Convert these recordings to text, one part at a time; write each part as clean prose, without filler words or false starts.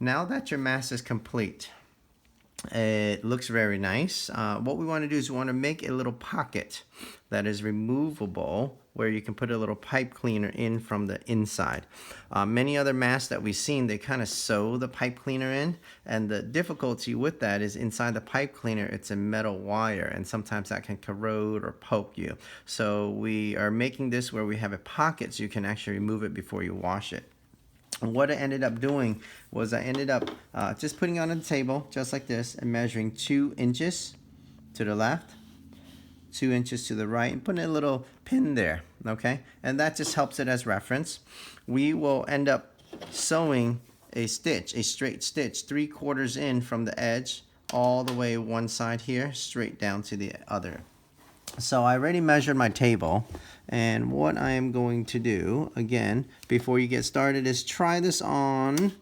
Now that your mask is complete, it looks very nice. What we want to do is we want to make a little pocket that is removable where you can put a little pipe cleaner in from the inside. Many other masks that we've seen, they kind of sew the pipe cleaner in, and the difficulty with that is inside the pipe cleaner it's a metal wire, and sometimes that can corrode or poke you. So we are making this where we have a pocket so you can actually remove it before you wash it. And what I ended up doing was I ended up just putting it on the table just like this and measuring 2 inches to the left, 2 inches to the right, and putting a little pin there, okay? And that just helps it as reference. We will end up sewing a stitch, a straight stitch, 3/4 in from the edge all the way one side here, straight down to the other. So I already measured my table, and what I am going to do, again, before you get started, is try this on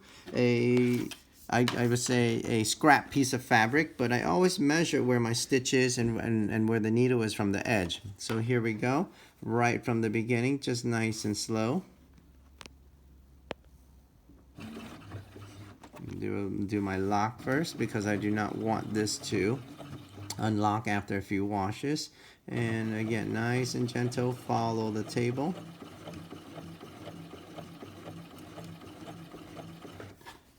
I would say a scrap piece of fabric, but I always measure where my stitch is and where the needle is from the edge. So here we go, right from the beginning, just nice and slow. Do my lock first because I do not want this to unlock after a few washes. And again, nice and gentle, follow the table.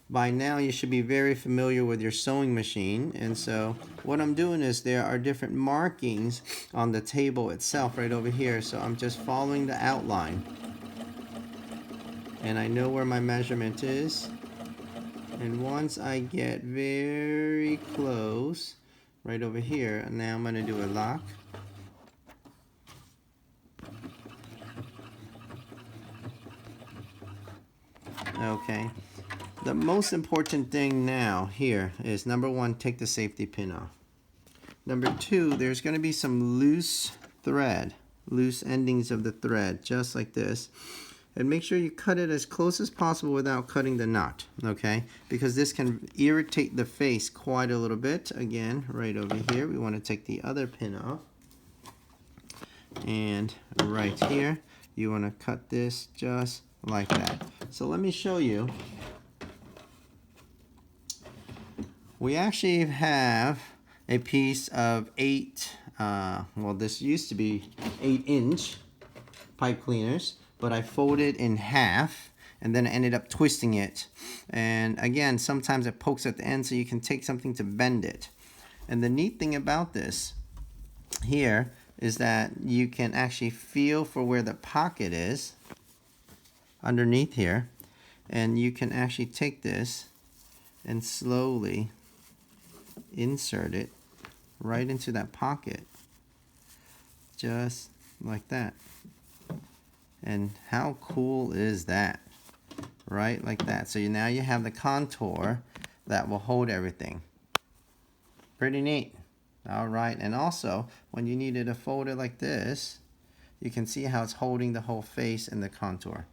By now you should be very familiar with your sewing machine, and so what I'm doing is there are different markings on the table itself right over here, so I'm just following the outline and I know where my measurement is, and once I get very close right over here, now I'm going to do a lock. Okay, the most important thing now here is number 1, take the safety pin off. Number 2, there's going to be some loose thread, loose endings of the thread, just like this. And make sure you cut it as close as possible without cutting the knot, okay? Because this can irritate the face quite a little bit. Again, right over here, we want to take the other pin off. And right here, you want to cut this just like that. So let me show you. We actually have a piece of 8, well, this used to be 8-inch pipe cleaners, but I folded in half and then I ended up twisting it. And again, sometimes it pokes at the end, so you can take something to bend it. And the neat thing about this here is that you can actually feel for where the pocket is underneath here, and you can actually take this and slowly insert it right into that pocket, just like that. And how cool is that? Right, like that. So now you have the contour that will hold everything. Pretty neat. All right, and also when you needed to fold it like this, you can see how it's holding the whole face and the contour.